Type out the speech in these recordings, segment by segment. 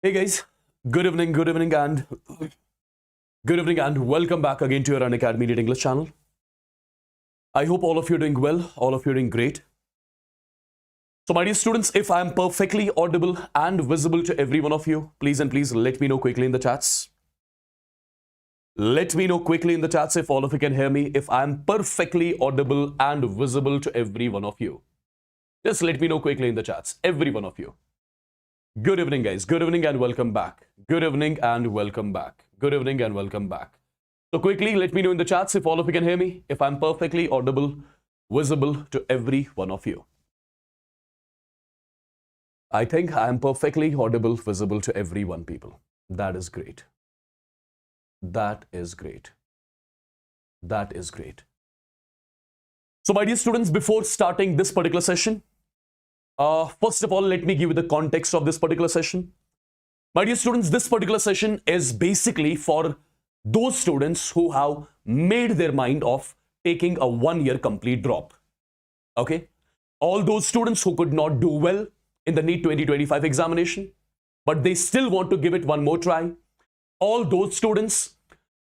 Hey guys, good evening, and welcome back again to your Unacademy NEET English channel. I hope all of you are doing well, all of you are doing great. So my dear students, if I am perfectly audible and visible to every one of you, please let me know quickly in the chats. Let me know quickly in the chats if all of you can hear me, if I am perfectly audible and visible to every one of you. Just let me know quickly in the chats, every one of you. Good evening, guys. Good evening and welcome back. Good evening and welcome back. Good evening and welcome back. So quickly, let me know in the chats if all of you can hear me, if I'm perfectly audible, visible to every one of you. I think I am perfectly audible, visible to everyone, people. That is great. That is great. That is great. So my dear students, before starting this particular session, first of all, let me give you the context of this particular session. My dear students, this particular session is basically for those students who have made their mind of taking a 1-year complete drop. Okay? All those students who could not do well in the NEET 2025 examination, but they still want to give it one more try. All those students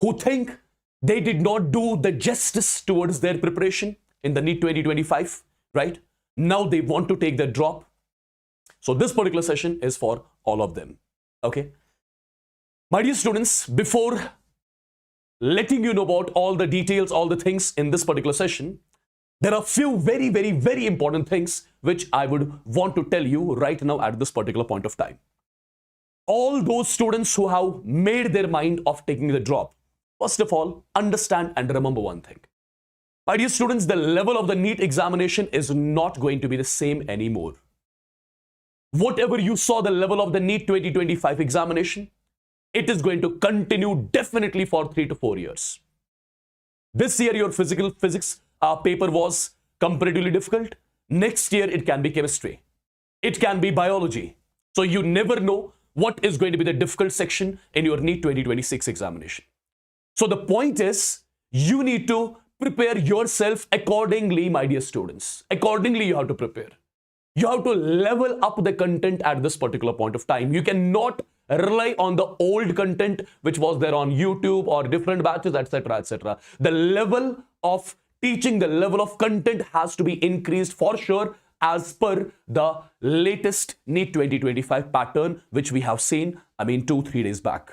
who think they did not do the justice towards their preparation in the NEET 2025, right? Now they want to take the drop. So this particular session is for all of them. Okay. My dear students, before letting you know about all the details, all the things in this particular session, there are a few very important things which I would want to tell you right now at this particular point of time. All those students who have made their mind of taking the drop, first of all, understand and remember one thing. My dear students, the level of the NEET examination is not going to be the same anymore. Whatever you saw the level of the NEET 2025 examination, it is going to continue definitely for 3 to 4 years. This year, your physics paper was comparatively difficult. Next year, it can be chemistry. It can be biology. So you never know what is going to be the difficult section in your NEET 2026 examination. So the point is, you need to prepare yourself accordingly, my dear students. Accordingly, you have to prepare. You have to level up the content at this particular point of time. You cannot rely on the old content which was there on YouTube or different batches, etc., etc. The level of teaching, the level of content has to be increased for sure as per the latest NEET 2025 pattern which we have seen, 2-3 days back.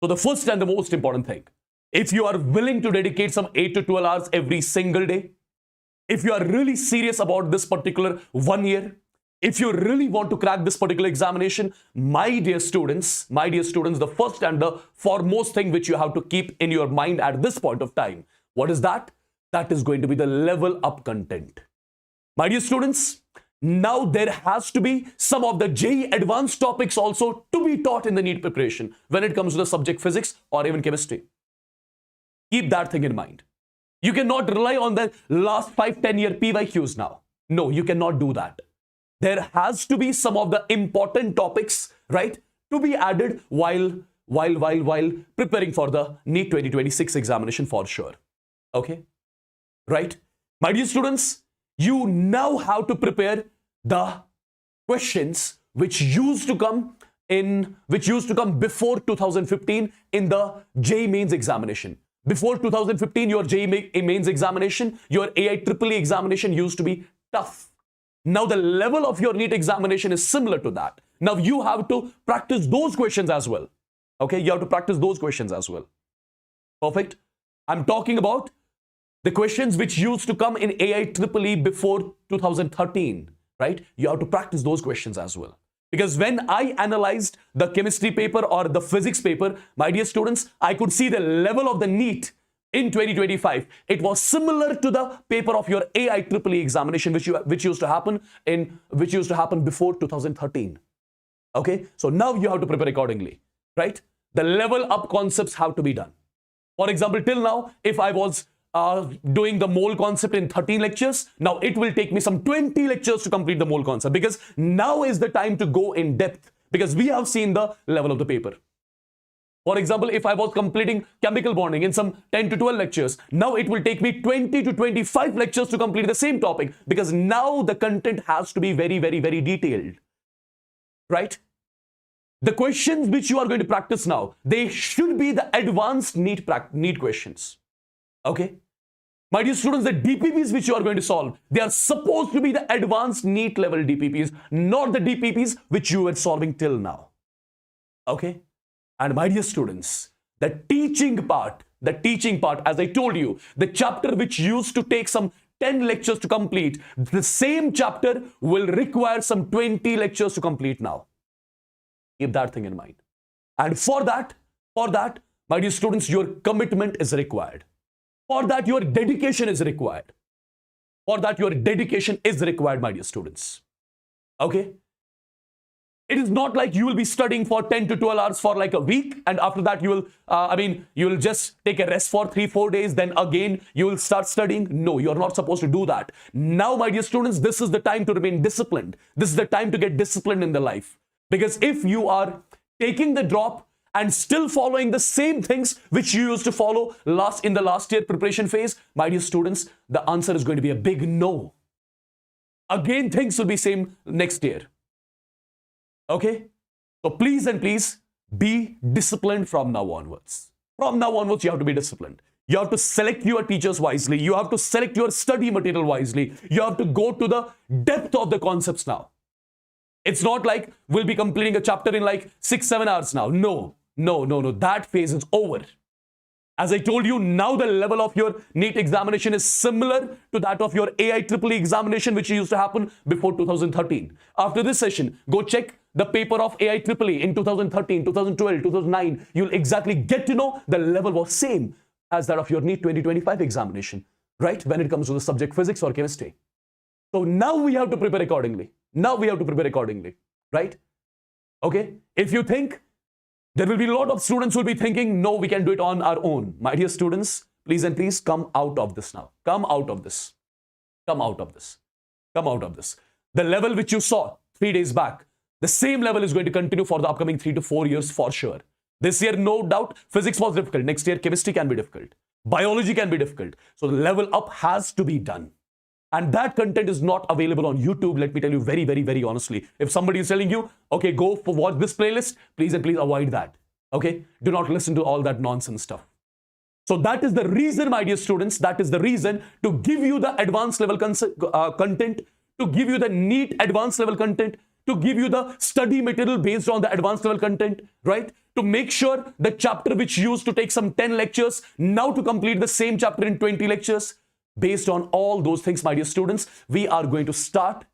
So the first and the most important thing, if you are willing to dedicate some 8 to 12 hours every single day, if you are really serious about this particular 1 year, if you really want to crack this particular examination, my dear students, the first and the foremost thing which you have to keep in your mind at this point of time, what is that? That is going to be the level up content. My dear students, now there has to be some of the JEE advanced topics also to be taught in the NEET preparation when it comes to the subject physics or even chemistry. Keep that thing in mind. You cannot rely on the last 5-10 year PYQs now. No, you cannot do that. There has to be some of the important topics, right, to be added while preparing for the NEET 2026 examination for sure. Okay? Right? My dear students, you now have to prepare the questions which used to come before 2015 in the JEE mains examination. Before 2015, your JEE mains examination, your AIEEE examination used to be tough. Now the level of your NEET examination is similar to that. Now you have to practice those questions as well. Okay, you have to practice those questions as well. Perfect. I'm talking about the questions which used to come in AIEEE before 2013, right? You have to practice those questions as well. Because when I analyzed the chemistry paper or the physics paper, my dear students, I could see the level of the NEET in 2025. It was similar to the paper of your AIEEE examination, which used to happen before 2013. Okay, so now you have to prepare accordingly, right? The level up concepts have to be done. For example, till now, if I was doing the mole concept in 13 lectures. Now it will take me some 20 lectures to complete the mole concept, because now is the time to go in depth, because we have seen the level of the paper. For example, if I was completing chemical bonding in some 10 to 12 lectures, now it will take me 20 to 25 lectures to complete the same topic, because now the content has to be very, very, very detailed, right? The questions which you are going to practice now, they should be the advanced NEET questions, okay? My dear students, the DPPs which you are going to solve, they are supposed to be the advanced NEET level DPPs, not the DPPs which you were solving till now, okay? And my dear students, the teaching part, as I told you, the chapter which used to take some 10 lectures to complete, the same chapter will require some 20 lectures to complete now. Keep that thing in mind. And for that, my dear students, your commitment is required. For that, your dedication is required. My dear students. Okay? It is not like you will be studying for 10 to 12 hours for like a week, and after that you will just take a rest for 3-4 days, then again you will start studying. No, you are not supposed to do that. Now, my dear students, this is the time to remain disciplined. This is the time to get disciplined in the life. Because if you are taking the drop and still following the same things which you used to follow in the last year preparation phase, my dear students, the answer is going to be a big no. Again, things will be same next year. Okay? So please and please be disciplined from now onwards. From now onwards, you have to be disciplined. You have to select your teachers wisely. You have to select your study material wisely. You have to go to the depth of the concepts now. It's not like we'll be completing a chapter in like 6-7 hours now. No. That phase is over. As I told you, now the level of your NEET examination is similar to that of your AIEEE examination, which used to happen before 2013. After this session, go check the paper of AIEEE in 2013, 2012, 2009. You'll exactly get to know the level was same as that of your NEET 2025 examination, right? When it comes to the subject physics or chemistry. So now we have to prepare accordingly. Right? Okay? If you think, there will be a lot of students who will be thinking, no, we can do it on our own. My dear students, please and please come out of this now. Come out of this. The level which you saw 3 days back, the same level is going to continue for the upcoming 3 to 4 years for sure. This year, no doubt, physics was difficult. Next year, chemistry can be difficult. Biology can be difficult. So the level up has to be done. And that content is not available on YouTube. Let me tell you very, very, very honestly. If somebody is telling you, okay, go for watch this playlist, please and please avoid that. Okay? Do not listen to all that nonsense stuff. So that is the reason, my dear students, that is the reason to give you the advanced level content, to give you the NEET advanced level content, to give you the study material based on the advanced level content, right? To make sure the chapter which used to take some 10 lectures, now to complete the same chapter in 20 lectures. Based on all those things, my dear students, we are going to start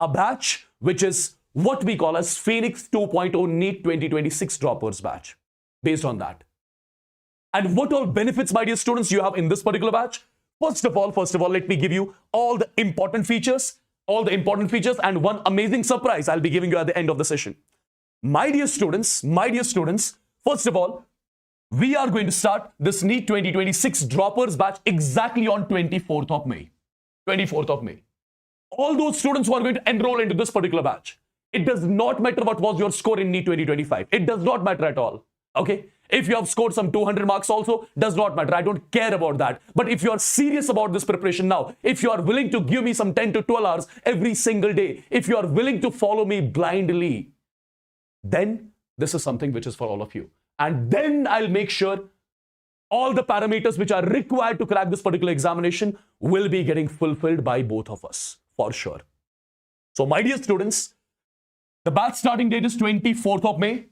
a batch which is what we call as Phoenix 2.0 NEET 2026 droppers batch. Based on that. And what all benefits, my dear students, you have in this particular batch? First of all, let me give you all the important features, and one amazing surprise I'll be giving you at the end of the session. My dear students, first of all, we are going to start this NEET 2026 droppers batch exactly on 24th of May. All those students who are going to enroll into this particular batch, it does not matter what was your score in NEET 2025. It does not matter at all. Okay? If you have scored some 200 marks also, does not matter. I don't care about that. But if you are serious about this preparation now, if you are willing to give me some 10 to 12 hours every single day, if you are willing to follow me blindly, then this is something which is for all of you. And then I'll make sure all the parameters which are required to crack this particular examination will be getting fulfilled by both of us, for sure. So, my dear students, the batch starting date is 24th of May.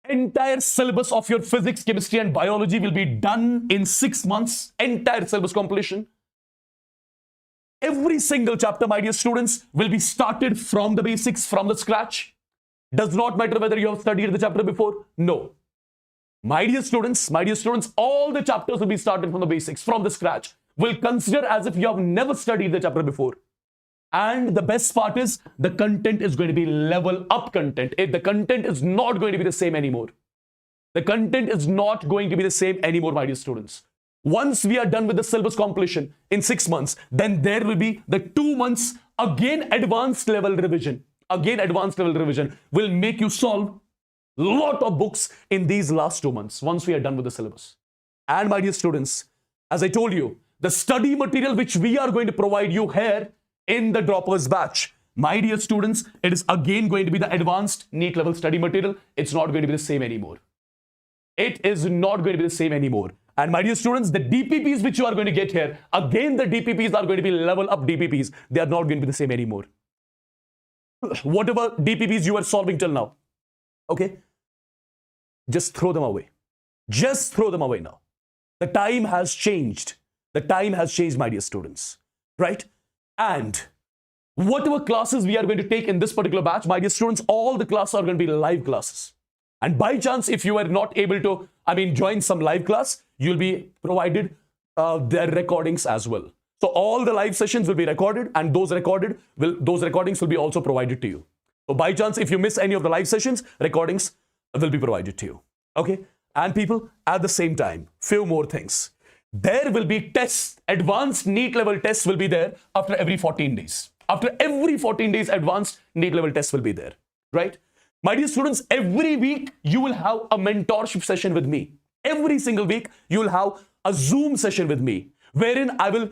Entire syllabus of your physics, chemistry, and biology will be done in 6 months. Entire syllabus completion. Every single chapter, my dear students, will be started from the basics, from the scratch. Does not matter whether you have studied the chapter before. No. My dear students, all the chapters will be started from the basics, from the scratch. We'll consider as if you have never studied the chapter before. And the best part is the content is going to be level up content. The content is not going to be the same anymore. My dear students. Once we are done with the syllabus completion in 6 months, then there will be the 2 months again advanced level revision. Again, advanced level revision will make you solve lot of books in these last 2 months once we are done with the syllabus. And my dear students, as I told you, the study material which we are going to provide you here in the droppers batch, my dear students, it is again going to be the advanced NEET level study material. It's not going to be the same anymore. It is not going to be the same anymore. And my dear students, the DPPs which you are going to get here, again the DPPs are going to be level up DPPs. They are not going to be the same anymore. Whatever DPPs you are solving till now, okay, just throw them away. Just throw them away now. The time has changed. The time has changed, my dear students, right? And whatever classes we are going to take in this particular batch, my dear students, all the classes are going to be live classes. And by chance, if you are not able to, join some live class, you'll be provided their recordings as well. So all the live sessions will be recorded, and those recordings will be also provided to you. So by chance, if you miss any of the live sessions, recordings will be provided to you. Okay? And people, at the same time, few more things. There will be tests, advanced NEET level tests will be there after every 14 days. After every 14 days, advanced NEET level tests will be there, right? My dear students, every week you will have a mentorship session with me. Every single week you will have a Zoom session with me, wherein I'll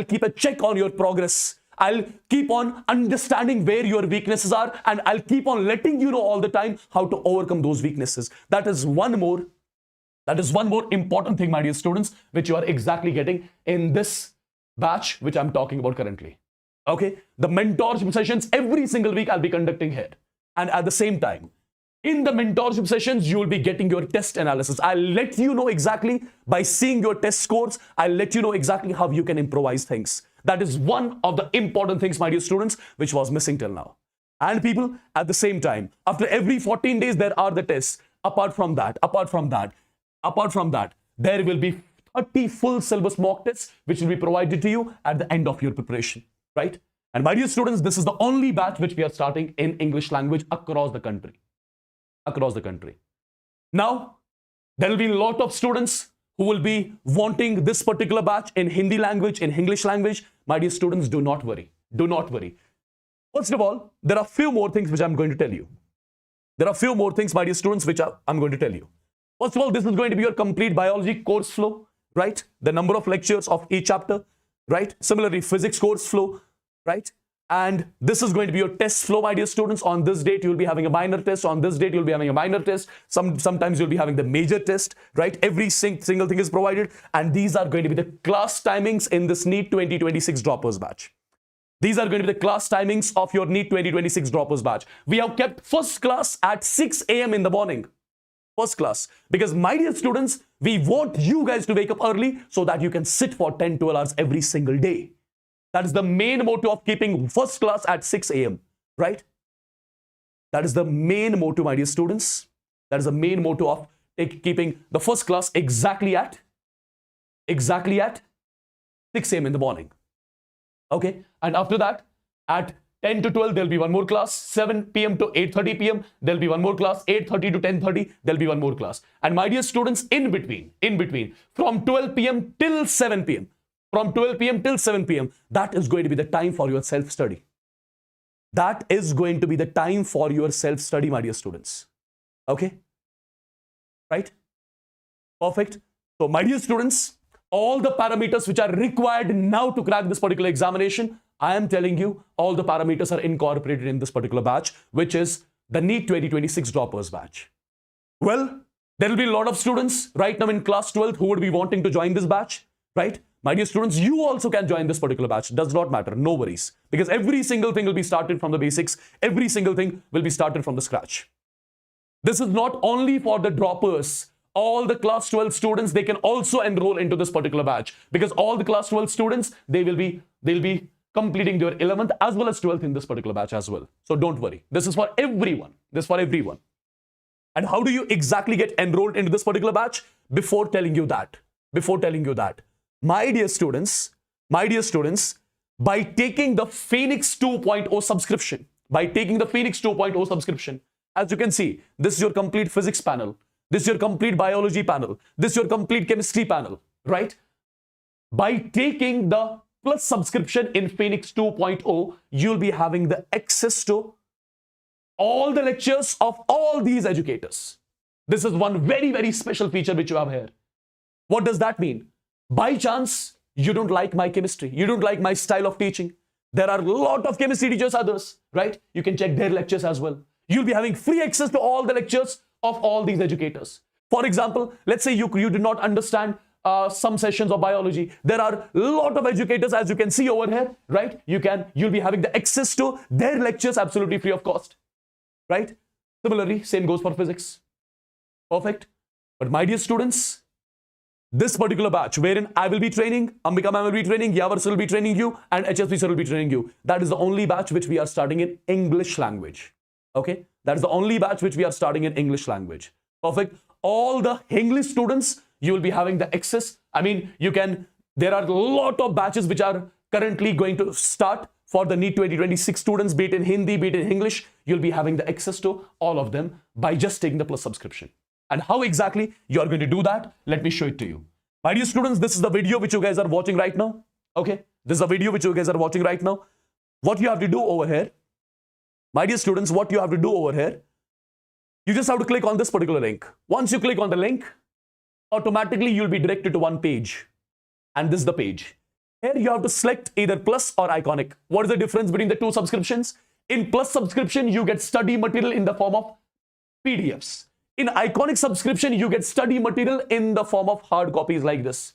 keep a check on your progress. I'll keep on understanding where your weaknesses are, and I'll keep on letting you know all the time how to overcome those weaknesses. That is one more important thing, my dear students, which you are exactly getting in this batch, which I'm talking about currently. Okay? The mentorship sessions every single week I'll be conducting here. And at the same time, in the mentorship sessions, you will be getting your test analysis. I'll let you know exactly by seeing your test scores. I'll let you know exactly how you can improvise things. That is one of the important things, my dear students, which was missing till now. And people, at the same time, after every 14 days, there are the tests. Apart from that, there will be 30 full syllabus mock tests, which will be provided to you at the end of your preparation, right? And my dear students, this is the only batch which we are starting in English language across the country. Across the country. Now, there will be a lot of students who will be wanting this particular batch in Hindi language, in English language. My dear students, do not worry. Do not worry. First of all, there are a few more things which I'm going to tell you. There are a few more things, my dear students, which I'm going to tell you. First of all, this is going to be your complete biology course flow, right? The number of lectures of each chapter, right? Similarly, physics course flow, right? And this is going to be your test flow, my dear students. On this date, you'll be having a minor test. On this date, you'll be having a minor test. Sometimes you'll be having the major test, right? Every single thing is provided. And these are going to be the class timings in this NEET 2026 droppers batch. These are going to be the class timings of your NEET 2026 droppers batch. We have kept first class at 6 a.m. in the morning. First class. Because my dear students, we want you guys to wake up early so that you can sit for 10-12 hours every single day. That is the main motto of keeping first class at 6 a.m., right? That is the main motto, my dear students. That is the main motto of keeping the first class exactly at 6 a.m. in the morning. Okay? And after that, at 10 to 12, there'll be one more class. 7 p.m. to 8:30 p.m., there'll be one more class. 8:30 to 10:30, there'll be one more class. And my dear students, in between, from 12 p.m. till 7 p.m., from 12 p.m. till 7 p.m., that is going to be the time for your self-study. That is going to be the time for your self-study, my dear students. Okay? Right? Perfect. So, my dear students, all the parameters which are required now to crack this particular examination, I am telling you, all the parameters are incorporated in this particular batch, which is the NEET 2026 droppers batch. Well, there will be a lot of students right now in class 12th who would be wanting to join this batch, right? My dear students, you also can join this particular batch. Does not matter. No worries. Because every single thing will be started from the basics. Every single thing will be started from the scratch. This is not only for the droppers. All the class 12 students, they can also enroll into this particular batch. Because all the class 12 students, they'll be completing their 11th as well as 12th in this particular batch as well. So don't worry. This is for everyone. This is for everyone. And how do you exactly get enrolled into this particular batch? Before telling you that, my dear students, by taking the Phoenix 2.0 subscription, as you can see, this is your complete physics panel. This is your complete biology panel. This is your complete chemistry panel. right? By taking the Plus subscription in Phoenix 2.0, you'll be having the access to all the lectures of all these educators. This is one very, very special feature which you have here. What does that mean? By chance, you don't like my chemistry, you don't like my style of teaching. There are a lot of chemistry teachers, others, right? You can check their lectures as well. You'll be having free access to all the lectures of all these educators. For example, let's say you did not understand some sessions of biology. There are a lot of educators, as you can see over here, right? You'll be having the access to their lectures absolutely free of cost, right? Similarly, same goes for physics. Perfect. But my dear students, this particular batch wherein I will be training, Ambika ma'am will be training, Yavar sir will be training you, and HSP sir will be training you. That is the only batch which we are starting in English language. Okay? That is the only batch which we are starting in English language. Perfect. All the English students, you will be having the access. I mean, there are a lot of batches which are currently going to start for the NEET 2026 students, be it in Hindi, be it in English. You'll be having the access to all of them by just taking the Plus subscription. And how exactly you are going to do that? Let me show it to you. My dear students, this is the video which you guys are watching right now. Okay, this is a video which you guys are watching right now. What you have to do over here, my dear students, what you have to do over here, you just have to click on this particular link. Once you click on the link, automatically you'll be directed to one page. And this is the page. Here you have to select either Plus or Iconic. What is the difference between the two subscriptions? In Plus subscription, you get study material in the form of PDFs. In Iconic subscription, you get study material in the form of hard copies like this,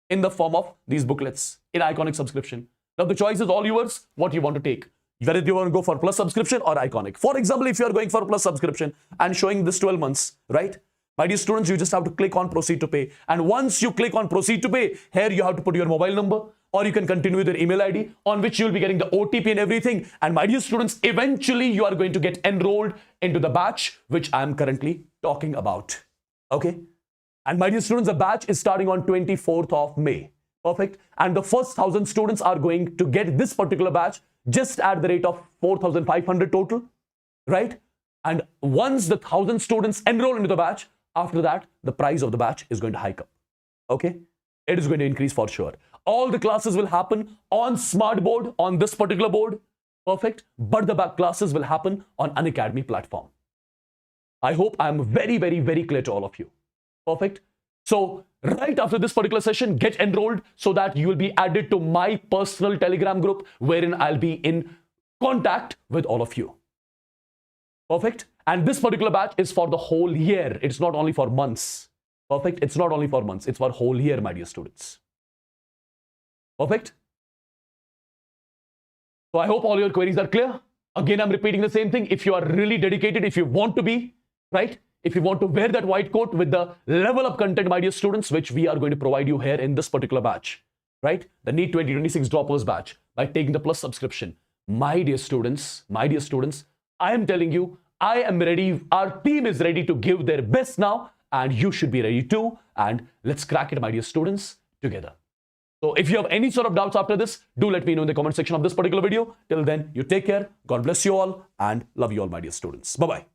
in the form of these booklets in Iconic subscription. Now the choice is all yours, what you want to take. Whether you want to go for Plus subscription or Iconic. For example, if you are going for Plus subscription and showing this 12 months, right? My dear students, you just have to click on Proceed to Pay. And once you click on Proceed to Pay, here you have to put your mobile number, or you can continue with your email ID on which you'll be getting the OTP and everything. And my dear students, eventually you are going to get enrolled into the batch which I'm currently talking about. Okay? And my dear students, the batch is starting on 24th of May. Perfect. And the first 1,000 students are going to get this particular batch just at the rate of 4,500 total, right? And once the 1,000 students enroll into the batch, after that, the price of the batch is going to hike up. Okay? It is going to increase for sure. All the classes will happen on smart board, on this particular board. Perfect. But the back classes will happen on Unacademy platform. I hope I'm very, very, very clear to all of you. Perfect. So right after this particular session, get enrolled so that you will be added to my personal Telegram group wherein I'll be in contact with all of you. Perfect. And this particular batch is for the whole year. It's not only for months. Perfect. It's not only for months. It's for whole year, my dear students. Perfect. So I hope all your queries are clear. Again, I'm repeating the same thing. If you are really dedicated, if you want to be, right? If you want to wear that white coat with the level of content, my dear students, which we are going to provide you here in this particular batch, right? The NEET 2026 droppers batch by taking the Plus subscription. My dear students, I am telling you, I am ready. Our team is ready to give their best now, and you should be ready too. And let's crack it, my dear students, together. So if you have any sort of doubts after this, do let me know in the comment section of this particular video. Till then, you take care. God bless you all and love you all, my dear students. Bye-bye.